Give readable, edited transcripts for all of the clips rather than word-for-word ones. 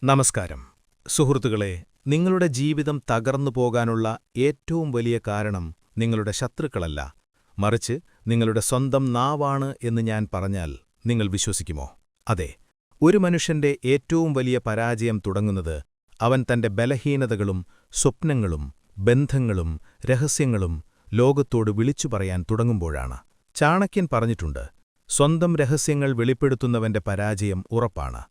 നമസ്കാരം സുഹൃത്തുക്കളെ, നിങ്ങളുടെ ജീവിതം തകർന്നു പോകാനുള്ള ഏറ്റവും വലിയ കാരണം നിങ്ങളുടെ ശത്രുക്കളല്ല, മറിച്ച് നിങ്ങളുടെ സ്വന്തം നാവാണ് എന്ന് ഞാൻ പറഞ്ഞാൽ നിങ്ങൾ വിശ്വസിക്കുമോ? അതെ, ഒരു മനുഷ്യന്റെ ഏറ്റവും വലിയ പരാജയം തുടങ്ങുന്നത് അവൻ തന്റെ ബലഹീനതകളും സ്വപ്നങ്ങളും ബന്ധങ്ങളും രഹസ്യങ്ങളും ലോകത്തോട് വിളിച്ചു പറയാൻ തുടങ്ങുമ്പോഴാണ്. ചാണക്യൻ പറഞ്ഞിട്ടുണ്ട്, സ്വന്തം രഹസ്യങ്ങൾ വെളിപ്പെടുത്തുന്നവന്റെ പരാജയം ഉറപ്പാണ്.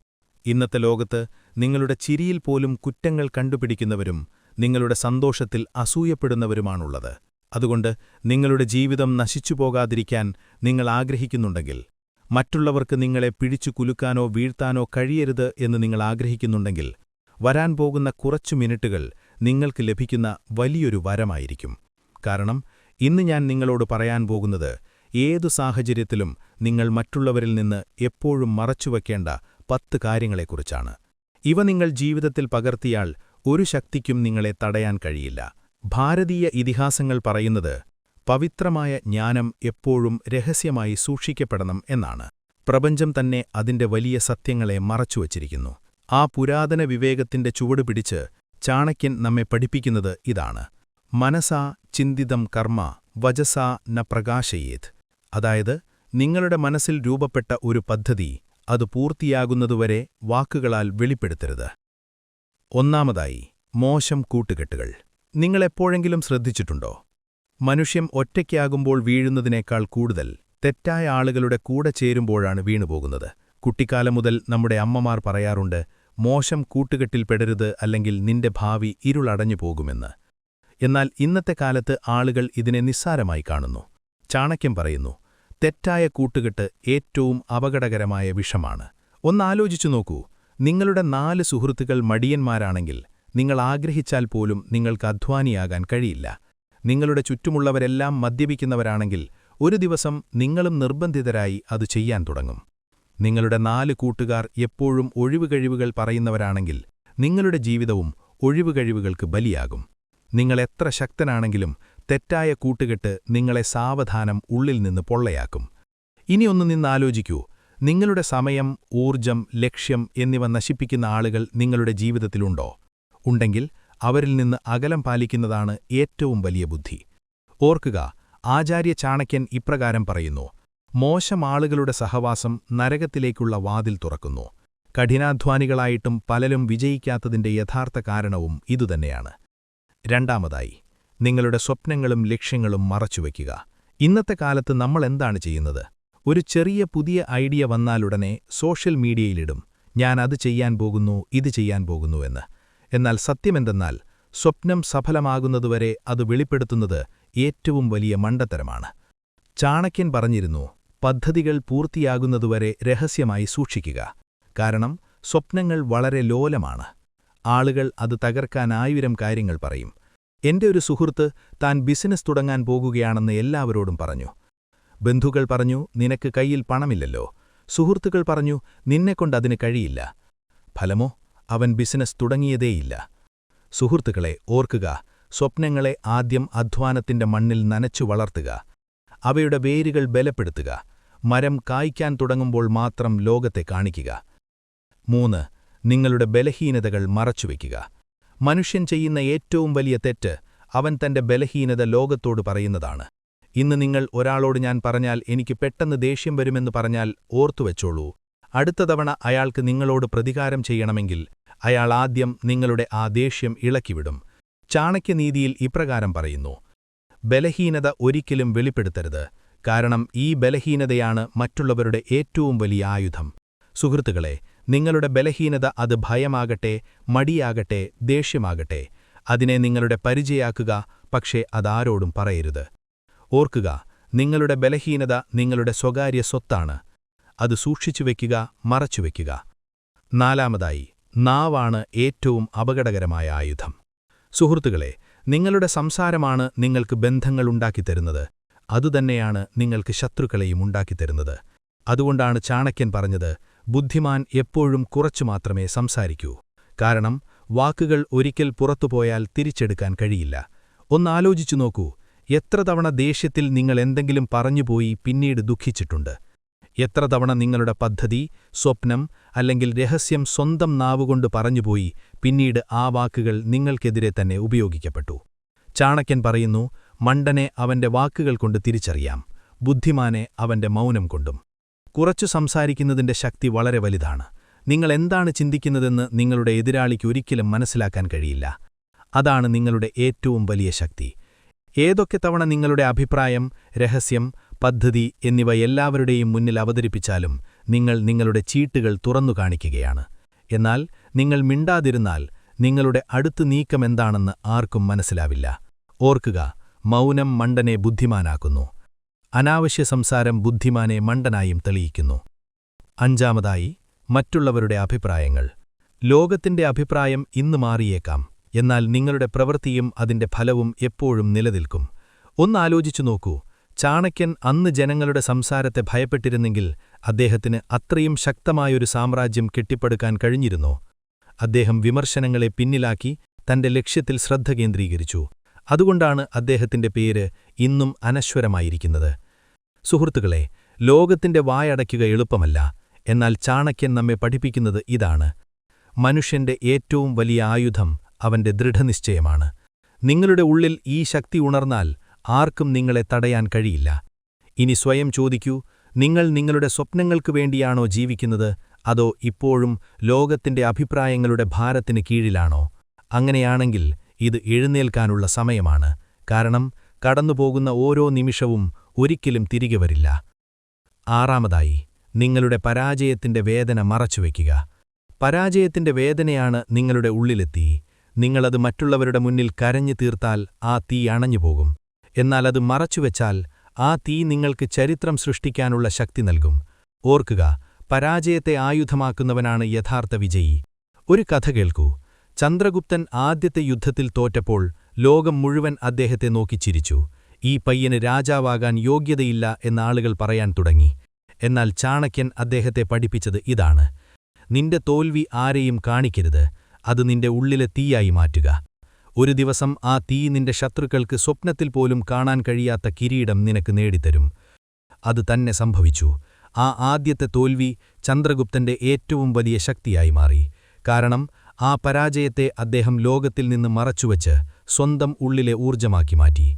ഇന്നത്തെ ലോകത്ത് നിങ്ങളുടെ ചിരിയിൽ പോലും കുറ്റങ്ങൾ കണ്ടുപിടിക്കുന്നവരും നിങ്ങളുടെ സന്തോഷത്തിൽ അസൂയപ്പെടുന്നവരുമാണുള്ളത്. അതുകൊണ്ട് നിങ്ങളുടെ ജീവിതം നശിച്ചുപോകാതിരിക്കാൻ നിങ്ങൾ ആഗ്രഹിക്കുന്നുണ്ടെങ്കിൽ, മറ്റുള്ളവർക്ക് നിങ്ങളെ പിടിച്ചു കുലുക്കാനോ വീഴ്ത്താനോ കഴിയരുത് എന്ന് നിങ്ങൾ ആഗ്രഹിക്കുന്നുണ്ടെങ്കിൽ, വരാൻ പോകുന്ന കുറച്ചു മിനിറ്റുകൾ നിങ്ങൾക്ക് ലഭിക്കുന്ന വലിയൊരു വരമായിരിക്കും. കാരണം ഇന്ന് ഞാൻ നിങ്ങളോട് പറയാൻ പോകുന്നത് ഏതു സാഹചര്യത്തിലും നിങ്ങൾ മറ്റുള്ളവരിൽ നിന്ന് എപ്പോഴും മറച്ചുവെക്കേണ്ട 10 കാര്യങ്ങളെക്കുറിച്ചാണ്. ഇവ നിങ്ങൾ ജീവിതത്തിൽ പകർത്തിയാൽ ഒരു ശക്തിക്കും നിങ്ങളെ തടയാൻ കഴിയില്ല. ഭാരതീയ ഇതിഹാസങ്ങൾ പറയുന്നത് പവിത്രമായ ജ്ഞാനം എപ്പോഴും രഹസ്യമായി സൂക്ഷിക്കപ്പെടണം എന്നാണ്. പ്രപഞ്ചം തന്നെ അതിന്റെ വലിയ സത്യങ്ങളെ മറച്ചുവച്ചിരിക്കുന്നു. ആ പുരാതന വിവേകത്തിന്റെ ചുവട് പിടിച്ച് ചാണക്യൻ നമ്മെ പഠിപ്പിക്കുന്നത് ഇതാണ്: മനസാ ചിന്തിതം കർമ്മ വചസാ ന പ്രകാശയേത്. അതായത്, നിങ്ങളുടെ മനസ്സിൽ രൂപപ്പെട്ട ഒരു പദ്ധതി അത് പൂർത്തിയാകുന്നതുവരെ വാക്കുകളാൽ വെളിപ്പെടുത്തരുത്. ഒന്നാമതായി, മോശം കൂട്ടുകെട്ടുകൾ. നിങ്ങളെപ്പോഴെങ്കിലും ശ്രദ്ധിച്ചിട്ടുണ്ടോ? മനുഷ്യൻ ഒറ്റയ്ക്കാകുമ്പോൾ വീഴുന്നതിനേക്കാൾ കൂടുതൽ തെറ്റായ ആളുകളുടെ കൂടെ ചേരുമ്പോഴാണ് വീണുപോകുന്നത്. കുട്ടിക്കാലം മുതൽ നമ്മുടെ അമ്മമാർ പറയാറുണ്ട്, മോശം കൂട്ടുകെട്ടിൽ പെടരുത്, അല്ലെങ്കിൽ നിന്റെ ഭാവി ഇരുളടഞ്ഞു പോകുമെന്ന്. എന്നാൽ ഇന്നത്തെ കാലത്ത് ആളുകൾ ഇതിനെ നിസ്സാരമായി കാണുന്നു. ചാണക്യൻ പറയുന്നു, തെറ്റായ കൂട്ടുകെട്ട് ഏറ്റവും അപകടകരമായ വിഷമാണ്. ഒന്നാലോചിച്ചു നോക്കൂ, നിങ്ങളുടെ 4 സുഹൃത്തുക്കൾ മടിയന്മാരാണെങ്കിൽ നിങ്ങൾ ആഗ്രഹിച്ചാൽ പോലും നിങ്ങൾക്ക് അധ്വാനിയാകാൻ കഴിയില്ല. നിങ്ങളുടെ ചുറ്റുമുള്ളവരെല്ലാം മദ്യപിക്കുന്നവരാണെങ്കിൽ ഒരു ദിവസം നിങ്ങളും നിർബന്ധിതരായി അത് ചെയ്യാൻ തുടങ്ങും. നിങ്ങളുടെ 4 കൂട്ടുകാർ എപ്പോഴും ഒഴിവുകഴിവുകൾ പറയുന്നവരാണെങ്കിൽ നിങ്ങളുടെ ജീവിതവും ഒഴിവുകഴിവുകൾക്ക് ബലിയാകും. നിങ്ങൾ എത്ര ശക്തനാണെങ്കിലും തെറ്റായ കൂട്ടുകെട്ട് നിങ്ങളെ സാവധാനം ഉള്ളിൽ നിന്ന് പൊള്ളയാക്കും. ഇനിയൊന്നു നിന്നാലോചിക്കൂ, നിങ്ങളുടെ സമയം, ഊർജം, ലക്ഷ്യം എന്നിവ നശിപ്പിക്കുന്ന ആളുകൾ നിങ്ങളുടെ ജീവിതത്തിലുണ്ടോ? ഉണ്ടെങ്കിൽ അവരിൽ നിന്ന് അകലം പാലിക്കുന്നതാണ് ഏറ്റവും വലിയ ബുദ്ധി. ഓർക്കുക, ആചാര്യ ചാണക്യൻ ഇപ്രകാരം പറയുന്നു: മോശം ആളുകളുടെ സഹവാസം നരകത്തിലേക്കുള്ള വാതിൽ തുറക്കുന്നു. കഠിനാധ്വാനികളായിട്ടും പലരും വിജയിക്കാത്തതിന്റെ യഥാർത്ഥ കാരണവും ഇതുതന്നെയാണ്. രണ്ടാമതായി, നിങ്ങളുടെ സ്വപ്നങ്ങളും ലക്ഷ്യങ്ങളും മറച്ചുവെക്കുക. ഇന്നത്തെ കാലത്ത് നമ്മൾ എന്താണ് ചെയ്യുന്നത്? ഒരു ചെറിയ പുതിയ ഐഡിയ വന്നാലുടനെ സോഷ്യൽ മീഡിയയിലിടും, ഞാൻ അത് ചെയ്യാൻ പോകുന്നു, ഇത് ചെയ്യാൻ പോകുന്നു എന്ന്. എന്നാൽ സത്യമെന്തെന്നാൽ, സ്വപ്നം സഫലമാകുന്നതുവരെ അത് വെളിപ്പെടുത്തുന്നത് ഏറ്റവും വലിയ മണ്ടത്തരമാണ്. ചാണക്യൻ പറഞ്ഞിരുന്നു, പദ്ധതികൾ പൂർത്തിയാകുന്നതുവരെ രഹസ്യമായി സൂക്ഷിക്കുക. കാരണം സ്വപ്നങ്ങൾ വളരെ ലോലമാണ്. ആളുകൾ അത് തകർക്കാൻ 1000 കാര്യങ്ങൾ പറയും. എന്റെ ഒരു സുഹൃത്ത് താൻ ബിസിനസ് തുടങ്ങാൻ പോകുകയാണെന്ന് എല്ലാവരോടും പറഞ്ഞു. ബന്ധുക്കൾ പറഞ്ഞു, നിനക്ക് കയ്യിൽ പണമില്ലല്ലോ. സുഹൃത്തുക്കൾ പറഞ്ഞു, നിന്നെക്കൊണ്ടതിന് കഴിയില്ല. ഫലമോ, അവൻ ബിസിനസ് തുടങ്ങിയതേയില്ല. സുഹൃത്തുക്കളെ, ഓർക്കുക, സ്വപ്നങ്ങളെ ആദ്യം അധ്വാനത്തിന്റെ മണ്ണിൽ നനച്ചു വളർത്തുക. അവയുടെ വേരുകൾ ബലപ്പെടുത്തുക. മരം കായ്ക്കാൻ തുടങ്ങുമ്പോൾ മാത്രം ലോകത്തെ കാണിക്കുക. 3. നിങ്ങളുടെ ബലഹീനതകൾ മറച്ചുവെക്കുക. മനുഷ്യൻ ചെയ്യുന്ന ഏറ്റവും വലിയ തെറ്റ് അവൻ തന്റെ ബലഹീനത ലോകത്തോട് പറയുന്നതാണ്. ഇന്ന് നിങ്ങൾ ഒരാളോട് ഞാൻ പറഞ്ഞാൽ എനിക്ക് പെട്ടെന്ന് ദേഷ്യം വരുമെന്ന് പറഞ്ഞാൽ ഓർത്തുവെച്ചോളൂ, അടുത്ത തവണ അയാൾക്ക് നിങ്ങളോട് പ്രതികാരം ചെയ്യണമെങ്കിൽ അയാൾ ആദ്യം നിങ്ങളുടെ ആ ദേഷ്യം ഇളക്കിവിടും. ചാണക്യനീതിയിൽ ഇപ്രകാരം പറയുന്നു: ബലഹീനത ഒരിക്കലും വെളിപ്പെടുത്തരുത്. കാരണം ഈ ബലഹീനതയാണ് മറ്റുള്ളവരുടെ ഏറ്റവും വലിയ ആയുധം. സുഹൃത്തുക്കളെ, നിങ്ങളുടെ ബലഹീനത അത് ഭയമാകട്ടെ, മടിയാകട്ടെ, ദേഷ്യമാകട്ടെ, അതിനെ നിങ്ങളുടെ പരിചയാക്കുക, പക്ഷേ അതാരോടും പറയരുത്. ഓർക്കുക, നിങ്ങളുടെ ബലഹീനത നിങ്ങളുടെ സ്വകാര്യ സ്വത്താണ്. അത് സൂക്ഷിച്ചുവെക്കുക, മറച്ചുവെക്കുക. 4. നാവാണ് ഏറ്റവും അപകടകരമായ ആയുധം. സുഹൃത്തുക്കളെ, നിങ്ങളുടെ സംസാരമാണ് നിങ്ങൾക്ക് ബന്ധങ്ങൾ ഉണ്ടാക്കിത്തരുന്നത്. അതുതന്നെയാണ് നിങ്ങൾക്ക് ശത്രുക്കളെയും ഉണ്ടാക്കിത്തരുന്നത്. അതുകൊണ്ടാണ് ചാണക്യൻ പറഞ്ഞത്, ബുദ്ധിമാൻ എപ്പോഴും കുറച്ചു മാത്രമേ സംസാരിക്കൂ. കാരണം വാക്കുകൾ ഒരിക്കൽ പുറത്തുപോയാൽ തിരിച്ചെടുക്കാൻ കഴിയില്ല. ഒന്നാലോചിച്ചു നോക്കൂ, എത്ര തവണ ദേഷ്യത്തിൽ നിങ്ങൾ എന്തെങ്കിലും പറഞ്ഞുപോയി പിന്നീട് ദുഃഖിച്ചിട്ടുണ്ട്. എത്ര തവണ നിങ്ങളുടെ പദ്ധതി, സ്വപ്നം അല്ലെങ്കിൽ രഹസ്യം സ്വന്തം നാവുകൊണ്ട് പറഞ്ഞുപോയി, പിന്നീട് ആ വാക്കുകൾ നിങ്ങൾക്കെതിരെ തന്നെ ഉപയോഗിക്കപ്പെട്ടു. ചാണക്യൻ പറയുന്നു, മണ്ടനെ അവന്റെ വാക്കുകൾ കൊണ്ട് തിരിച്ചറിയാം, ബുദ്ധിമാനെ അവന്റെ മൗനം കൊണ്ടും. കുറച്ചു സംസാരിക്കുന്നതിന്റെ ശക്തി വളരെ വലുതാണ്. നിങ്ങൾ എന്താണ് ചിന്തിക്കുന്നതെന്ന് നിങ്ങളുടെ എതിരാളിക്ക് ഒരിക്കലും മനസ്സിലാക്കാൻ കഴിയില്ല. അതാണ് നിങ്ങളുടെ ഏറ്റവും വലിയ ശക്തി. ഏതൊക്കെ തവണ നിങ്ങളുടെ അഭിപ്രായം, രഹസ്യം, പദ്ധതി എന്നിവ എല്ലാവരുടെയും മുന്നിൽ അവതരിപ്പിച്ചാലും നിങ്ങൾ നിങ്ങളുടെ ചീട്ടുകൾ തുറന്നു കാണിക്കുകയാണ്. എന്നാൽ നിങ്ങൾ മിണ്ടാതിരുന്നാൽ നിങ്ങളുടെ അടുത്ത നീക്കമെന്താണെന്ന് ആർക്കും മനസ്സിലാവില്ല. ഓർക്കുക, മൗനം മണ്ടനെ ബുദ്ധിമാനാക്കുന്നു. അനാവശ്യ സംസാരം ബുദ്ധിമാനെ മണ്ടനായും തെളിയിക്കുന്നു. അഞ്ചാമതായി, മറ്റുള്ളവരുടെ അഭിപ്രായങ്ങൾ. ലോകത്തിന്റെ അഭിപ്രായം ഇന്ന് മാറിയേക്കാം, എന്നാൽ നിങ്ങളുടെ പ്രവൃത്തിയും അതിന്റെ ഫലവും എപ്പോഴും നിലനിൽക്കും. ഒന്നാലോചിച്ചു നോക്കൂ, ചാണക്യൻ അന്ന് ജനങ്ങളുടെ സംസാരത്തെ ഭയപ്പെട്ടിരുന്നെങ്കിൽ അദ്ദേഹത്തിന് അത്രയും ശക്തമായൊരു സാമ്രാജ്യം കെട്ടിപ്പടുക്കാൻ കഴിഞ്ഞിരുന്നോ? അദ്ദേഹം വിമർശനങ്ങളെ പിന്നിലാക്കി തന്റെ ലക്ഷ്യത്തിൽ ശ്രദ്ധ കേന്ദ്രീകരിച്ചു. അതുകൊണ്ടാണ് അദ്ദേഹത്തിന്റെ പേര് ഇന്നും അനശ്വരമായിരിക്കുന്നത്. സുഹൃത്തുക്കളെ, ലോകത്തിന്റെ വായടയ്ക്കുക എളുപ്പമല്ല. എന്നാൽ ചാണക്യൻ നമ്മെ പഠിപ്പിക്കുന്നത് ഇതാണ്: മനുഷ്യന്റെ ഏറ്റവും വലിയ ആയുധം അവന്റെ ദൃഢനിശ്ചയമാണ്. നിങ്ങളുടെ ഉള്ളിൽ ഈ ശക്തി ഉണർന്നാൽ ആർക്കും നിങ്ങളെ തടയാൻ കഴിയില്ല. ഇനി സ്വയം ചോദിക്കൂ, നിങ്ങൾ നിങ്ങളുടെ സ്വപ്നങ്ങൾക്കു വേണ്ടിയാണോ ജീവിക്കുന്നത്, അതോ ഇപ്പോഴും ലോകത്തിന്റെ അഭിപ്രായങ്ങളുടെ ഭാരത്തിന് കീഴിലാണോ? അങ്ങനെയാണെങ്കിൽ ഇത് എഴുന്നേൽക്കാനുള്ള സമയമാണ്. കാരണം കടന്നുപോകുന്ന ഓരോ നിമിഷവും ഒരിക്കലും തിരികെ വരില്ല. ആറാമതായി, നിങ്ങളുടെ പരാജയത്തിന്റെ വേദന മറച്ചുവെക്കുക. പരാജയത്തിന്റെ വേദനയാണ് നിങ്ങളുടെ ഉള്ളിലെത്തി. നിങ്ങളത് മറ്റുള്ളവരുടെ മുന്നിൽ കരഞ്ഞു തീർത്താൽ ആ തീ അണഞ്ഞുപോകും. എന്നാൽ അത് മറച്ചുവെച്ചാൽ ആ തീ നിങ്ങൾക്ക് ചരിത്രം സൃഷ്ടിക്കാനുള്ള ശക്തി നൽകും. ഓർക്കുക, പരാജയത്തെ ആയുധമാക്കുന്നവനാണ് യഥാർത്ഥ വിജയി. ഒരു കഥ കേൾക്കൂ. ചന്ദ്രഗുപ്തൻ ആദ്യത്തെ യുദ്ധത്തിൽ തോറ്റപ്പോൾ ലോകം മുഴുവൻ അദ്ദേഹത്തെ നോക്കി ചിരിച്ചു. ഈ പയ്യന് രാജാവാകാൻ യോഗ്യതയില്ല എന്ന് ആളുകൾ പറയാൻ തുടങ്ങി. എന്നാൽ ചാണക്യൻ അദ്ദേഹത്തെ പഠിപ്പിച്ചത് ഇതാണ്: നിന്റെ തോൽവി ആരെയും കാണിക്കരുത്, അത് നിന്റെ ഉള്ളിലെ തീയായി മാറ്റുക. ഒരു ദിവസം ആ തീ നിന്റെ ശത്രുക്കൾക്ക് സ്വപ്നത്തിൽ പോലും കാണാൻ കഴിയാത്ത കിരീടം നിനക്ക് നേടിത്തരും. അത് തന്നെ സംഭവിച്ചു. ആ ആദ്യത്തെ തോൽവി ചന്ദ്രഗുപ്തന്റെ ഏറ്റവും വലിയ ശക്തിയായി മാറി. കാരണം ആ പരാജയത്തെ അദ്ദേഹം ലോകത്തിൽ നിന്ന് മറച്ചുവച്ച് സ്വന്തം ഉള്ളിലെ ഊർജ്ജമാക്കി മാറ്റി.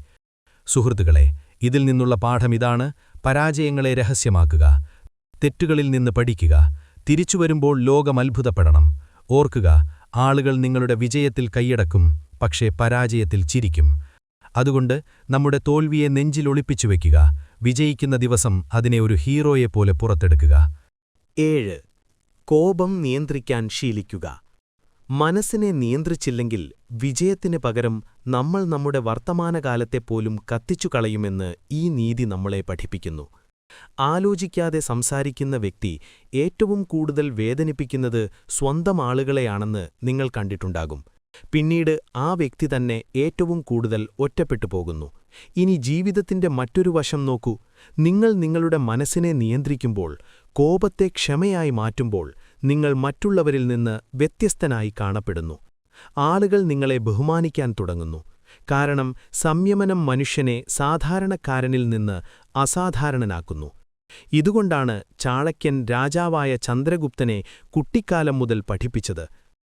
സുഹൃത്തുക്കളെ, ഇതിൽ നിന്നുള്ള പാഠമിതാണ്: പരാജയങ്ങളെ രഹസ്യമാക്കുക, തെറ്റുകളിൽ നിന്ന് പഠിക്കുക, തിരിച്ചുവരുമ്പോൾ ലോകം അത്ഭുതപ്പെടണം. ഓർക്കുക, ആളുകൾ നിങ്ങളുടെ വിജയത്തിൽ കൈയടക്കും, പക്ഷേ പരാജയത്തിൽ ചിരിക്കും. അതുകൊണ്ട് നമ്മുടെ തോൽവിയെ നെഞ്ചിൽ ഒളിപ്പിച്ചുവെക്കുക. വിജയിക്കുന്ന ദിവസം അതിനെ ഒരു ഹീറോയെപ്പോലെ പുറത്തെടുക്കുക. 7. കോപം നിയന്ത്രിക്കാൻ ശീലിക്കുക. മനസ്സിനെ നിയന്ത്രിച്ചില്ലെങ്കിൽ വിജയത്തിന് പകരം നമ്മൾ നമ്മുടെ വർത്തമാനകാലത്തെപ്പോലും കത്തിച്ചുകളയുമെന്ന് ഈ നീതി നമ്മളെ പഠിപ്പിക്കുന്നു. ആലോചിക്കാതെ സംസാരിക്കുന്ന വ്യക്തി ഏറ്റവും കൂടുതൽ വേദനിപ്പിക്കുന്നത് സ്വന്തം ആളുകളെയാണെന്ന് നിങ്ങൾ കണ്ടിട്ടുണ്ടാകും. പിന്നീട് ആ വ്യക്തി തന്നെ ഏറ്റവും കൂടുതൽ ഒറ്റപ്പെട്ടു പോകുന്നു. ഇനി ജീവിതത്തിന്റെ മറ്റൊരു വശം നോക്കൂ. നിങ്ങൾ നിങ്ങളുടെ മനസ്സിനെ നിയന്ത്രിക്കുമ്പോൾ, കോപത്തെ ക്ഷമയായി മാറ്റുമ്പോൾ, നിങ്ങൾ മറ്റുള്ളവരിൽ നിന്ന് വ്യത്യസ്തനായി കാണപ്പെടുന്നു. ആളുകൾ നിങ്ങളെ ബഹുമാനിക്കാൻ തുടങ്ങുന്നു. കാരണം സംയമനം മനുഷ്യനെ സാധാരണക്കാരനിൽ നിന്ന് അസാധാരണനാക്കുന്നു. ഇതുകൊണ്ടാണ് ചാണക്യൻ രാജാവായ ചന്ദ്രഗുപ്തനെ കുട്ടിക്കാലം മുതൽ പഠിപ്പിച്ചത്: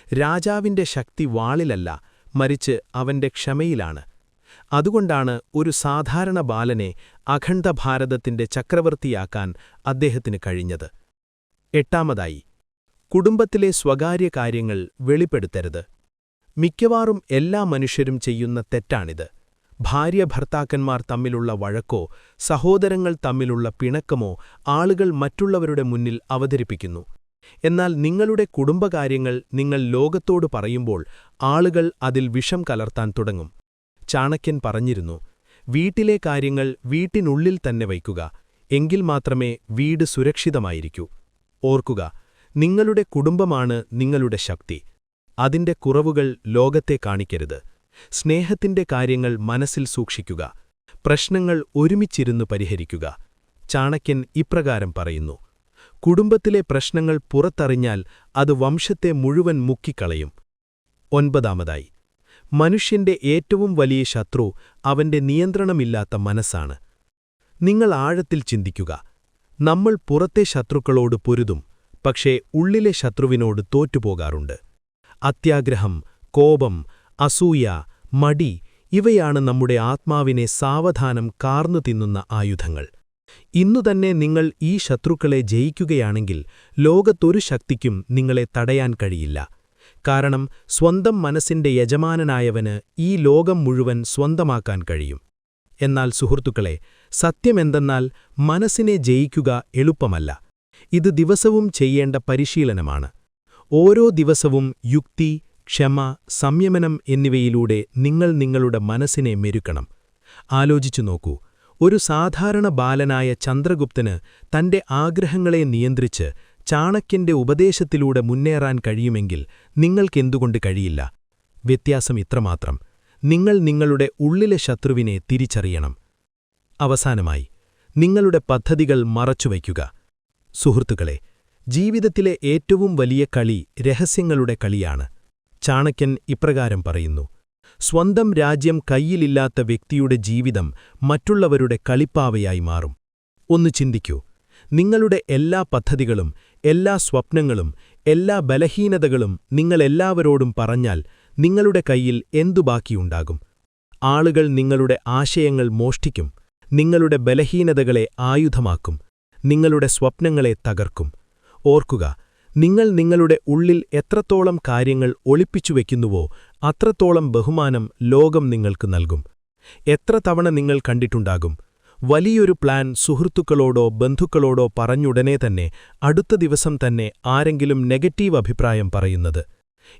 രാജാവിന്റെ ശക്തി വാളിലല്ല, മറിച്ച് അവന്റെ ക്ഷമയിലാണ്. അതുകൊണ്ടാണ് ഒരു സാധാരണ ബാലനെ അഖണ്ഡ ഭാരതത്തിന്റെ ചക്രവർത്തിയാക്കാൻ അദ്ദേഹത്തിന് കഴിഞ്ഞത്. 8. കുടുംബത്തിലെ സ്വകാര്യ കാര്യങ്ങൾ വെളിപ്പെടുത്തരുത്. മിക്കവാറും എല്ലാ മനുഷ്യരും ചെയ്യുന്ന തെറ്റാണിത്. ഭാര്യ-ഭർത്താക്കന്മാർ തമ്മിലുള്ള വഴക്കോ സഹോദരങ്ങൾ തമ്മിലുള്ള പിണക്കമോ ആളുകൾ മറ്റുള്ളവരുടെ മുന്നിൽ അവതരിപ്പിക്കുന്നു. എന്നാൽ നിങ്ങളുടെ കുടുംബകാര്യങ്ങൾ നിങ്ങൾ ലോകത്തോട് പറയുമ്പോൾ ആളുകൾ അതിൽ വിഷം കലർത്താൻ തുടങ്ങും. ചാണക്യൻ പറഞ്ഞിരുന്നു, വീട്ടിലെ കാര്യങ്ങൾ വീട്ടിനുള്ളിൽ തന്നെ വയ്ക്കുക, എങ്കിൽ മാത്രമേ വീട് സുരക്ഷിതമായിരിക്കൂ. ഓർക്കുക, നിങ്ങളുടെ കുടുംബമാണ് നിങ്ങളുടെ ശക്തി. അതിന്റെ കുറവുകൾ ലോകത്തെ കാണിക്കരുത്. സ്നേഹത്തിന്റെ കാര്യങ്ങൾ മനസ്സിൽ സൂക്ഷിക്കുക. പ്രശ്നങ്ങൾ ഒരുമിച്ചിരുന്നു പരിഹരിക്കുക. ചാണക്യൻ ഇപ്രകാരം പറയുന്നു: കുടുംബത്തിലെ പ്രശ്നങ്ങൾ പുറത്തറിഞ്ഞാൽ അത് വംശത്തെ മുഴുവൻ മുക്കിക്കളയും. 9. മനുഷ്യന്റെ ഏറ്റവും വലിയ ശത്രു അവന്റെ നിയന്ത്രണമില്ലാത്ത മനസ്സാണ്. നിങ്ങൾ ആഴത്തിൽ ചിന്തിക്കുക. നമ്മൾ പുറത്തെ ശത്രുക്കളോട് പൊരുതും, പക്ഷേ ഉള്ളിലെ ശത്രുവിനോട് തോറ്റുപോകാറുണ്ട്. അത്യാഗ്രഹം, കോപം, അസൂയ, മടി ഇവയാണ് നമ്മുടെ ആത്മാവിനെ സാവധാനം കാർന്നു തിന്നുന്ന ആയുധങ്ങൾ. ഇന്നുതന്നെ നിങ്ങൾ ഈ ശത്രുക്കളെ ജയിക്കുകയാണെങ്കിൽ ലോകത്തൊരു ശക്തിക്കും നിങ്ങളെ തടയാൻ കഴിയില്ല. കാരണം സ്വന്തം മനസ്സിന്റെ യജമാനനായവന് ഈ ലോകം മുഴുവൻ സ്വന്തമാക്കാൻ കഴിയും. എന്നാൽ സുഹൃത്തുക്കളെ, സത്യമെന്തെന്നാൽ മനസ്സിനെ ജയിക്കുക എളുപ്പമല്ല. ഇത് ദിവസവും ചെയ്യേണ്ട പരിശീലനമാണ്. ഓരോ ദിവസവും യുക്തി, ക്ഷമ, സംയമനം എന്നിവയിലൂടെ നിങ്ങൾ നിങ്ങളുടെ മനസ്സിനെ മെരുക്കണം. ആലോചിച്ചു നോക്കൂ, ഒരു സാധാരണ ബാലനായ ചന്ദ്രഗുപ്തന് തന്റെ ആഗ്രഹങ്ങളെ നിയന്ത്രിച്ച് ചാണക്യന്റെ ഉപദേശത്തിലൂടെ മുന്നേറാൻ കഴിയുമെങ്കിൽ നിങ്ങൾക്കെന്തുകൊണ്ട് കഴിയില്ല? വ്യത്യാസം ഇത്രമാത്രം: നിങ്ങൾ നിങ്ങളുടെ ഉള്ളിലെ ശത്രുവിനെ തിരിച്ചറിയണം. അവസാനമായി, നിങ്ങളുടെ പദ്ധതികൾ മറച്ചുവയ്ക്കുക. സുഹൃത്തുക്കളെ, ജീവിതത്തിലെ ഏറ്റവും വലിയ കളി രഹസ്യങ്ങളുടെ കളിയാണ്. ചാണക്യൻ ഇപ്രകാരം പറയുന്നു: സ്വന്തം രാജ്യം കയ്യിലില്ലാത്ത വ്യക്തിയുടെ ജീവിതം മറ്റുള്ളവരുടെ കളിപ്പാവയായി മാറും. ഒന്ന് ചിന്തിക്കൂ, നിങ്ങളുടെ എല്ലാ പദ്ധതികളും, എല്ലാ സ്വപ്നങ്ങളും, എല്ലാ ബലഹീനതകളും നിങ്ങളെല്ലാവരോടും പറഞ്ഞാൽ നിങ്ങളുടെ കയ്യിൽ എന്തു ബാക്കിയുണ്ടാകും? ആളുകൾ നിങ്ങളുടെ ആശയങ്ങൾ മോഷ്ടിക്കും, നിങ്ങളുടെ ബലഹീനതകളെ ആയുധമാക്കും, നിങ്ങളുടെ സ്വപ്നങ്ങളെ തകർക്കും. ഓർക്കുക, നിങ്ങൾ നിങ്ങളുടെ ഉള്ളിൽ എത്രത്തോളം കാര്യങ്ങൾ ഒളിപ്പിച്ചുവെക്കുന്നുവോ അത്രത്തോളം ബഹുമാനം ലോകം നിങ്ങൾക്ക് നൽകും. എത്ര തവണ നിങ്ങൾ കണ്ടിട്ടുണ്ടാകും, വലിയൊരു പ്ലാൻ സുഹൃത്തുക്കളോടോ ബന്ധുക്കളോടോ പറഞ്ഞുടനെ തന്നെ അടുത്ത ദിവസം തന്നെ ആരെങ്കിലും നെഗറ്റീവ് അഭിപ്രായം പറയുന്നത്?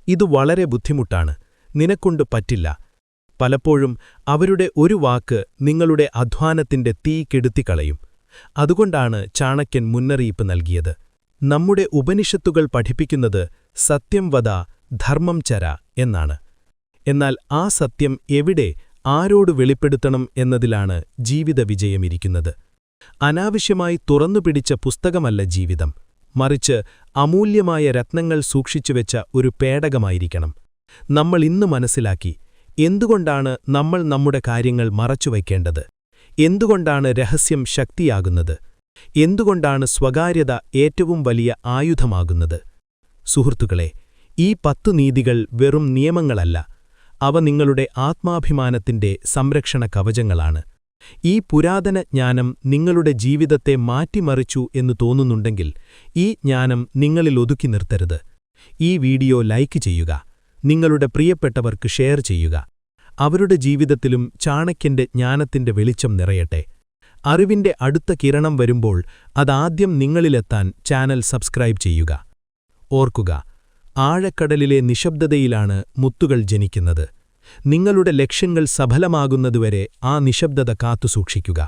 ഇത് വളരെ ബുദ്ധിമുട്ടാണ്. നിനക്കൊണ്ട് പറ്റില്ല. പലപ്പോഴും അവരുടെ ഒരു വാക്ക് നിങ്ങളുടെ അധ്വാനത്തിന്റെ തീ കെടുത്തിക്കളയും. അതുകൊണ്ടാണ് ചാണക്യൻ മുന്നറിയിപ്പ് നൽകിയത്. നമ്മുടെ ഉപനിഷത്തുകൾ പഠിപ്പിക്കുന്നത് സത്യം വദ, ധർമ്മം ചര എന്നാണ്. എന്നാൽ ആ സത്യം എവിടെ, ആരോട് വെളിപ്പെടുത്തണം എന്നതിലാണ് ജീവിത വിജയമിരിക്കുന്നത്. അനാവശ്യമായി തുറന്നുപിടിച്ച പുസ്തകമല്ല ജീവിതം, മറിച്ച് അമൂല്യമായ രത്നങ്ങൾ സൂക്ഷിച്ചുവെച്ച ഒരു പേടകമായിരിക്കണം. നമ്മൾ ഇന്ന് മനസ്സിലാക്കി എന്തുകൊണ്ടാണ് നമ്മൾ നമ്മുടെ കാര്യങ്ങൾ മറച്ചുവയ്ക്കേണ്ടത്, എന്തുകൊണ്ടാണ് രഹസ്യം ശക്തിയാകുന്നത്, എന്തുകൊണ്ടാണ് സ്വകാര്യത ഏറ്റവും വലിയ ആയുധമാകുന്നത്. സുഹൃത്തുക്കളെ, ഈ 10 നീതികൾ വെറും നിയമങ്ങളല്ല, അവ നിങ്ങളുടെ ആത്മാഭിമാനത്തിന്റെ സംരക്ഷണ കവചങ്ങളാണ്. ഈ പുരാതന ജ്ഞാനം നിങ്ങളുടെ ജീവിതത്തെ മാറ്റിമറിച്ചു എന്ന് തോന്നുന്നുണ്ടെങ്കിൽ ഈ ജ്ഞാനം നിങ്ങളിൽ ഒതുക്കി നിർത്തരുത്. ഈ വീഡിയോ ലൈക്ക് ചെയ്യുക, നിങ്ങളുടെ പ്രിയപ്പെട്ടവർക്ക് ഷെയർ ചെയ്യുക. അവരുടെ ജീവിതത്തിലും ചാണക്യന്റെ ജ്ഞാനത്തിന്റെ വെളിച്ചം നിറയട്ടെ. അറിവിന്റെ അടുത്ത കിരണം വരുമ്പോൾ അതാദ്യം നിങ്ങളിലെത്താൻ ചാനൽ സബ്സ്ക്രൈബ് ചെയ്യുക. ഓർക്കുക, ആഴക്കടലിലെ നിശബ്ദതയിലാണ് മുത്തുകൾ ജനിക്കുന്നത്. നിങ്ങളുടെ ലക്ഷ്യങ്ങൾ സഫലമാകുന്നതുവരെ ആ നിശബ്ദത കാത്തുസൂക്ഷിക്കുക.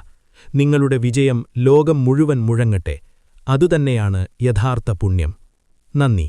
നിങ്ങളുടെ വിജയം ലോകം മുഴുവൻ മുഴങ്ങട്ടെ. അതുതന്നെയാണ് യഥാർത്ഥ പുണ്യം. നന്ദി.